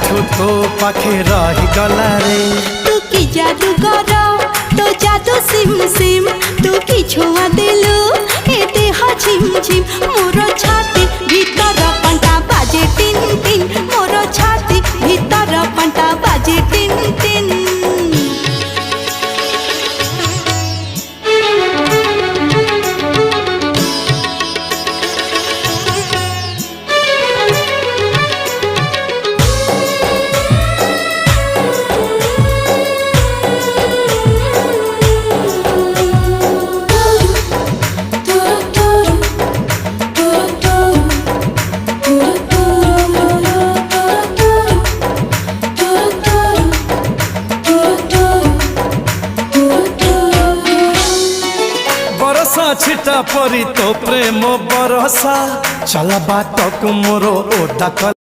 दिनठू तो पाखे रही गला रे। तू की जादू कर तो जादू सिम सिम तू की छुआ दिलु ए देह झिम झिम मोर छाती भीतर पंटा बाजे टिन टिन मोर छाती भीतर पंटा बाजे टिन टिन। बरसा छिटा परी तो प्रेम बरसा चला बाट मोर ओदा।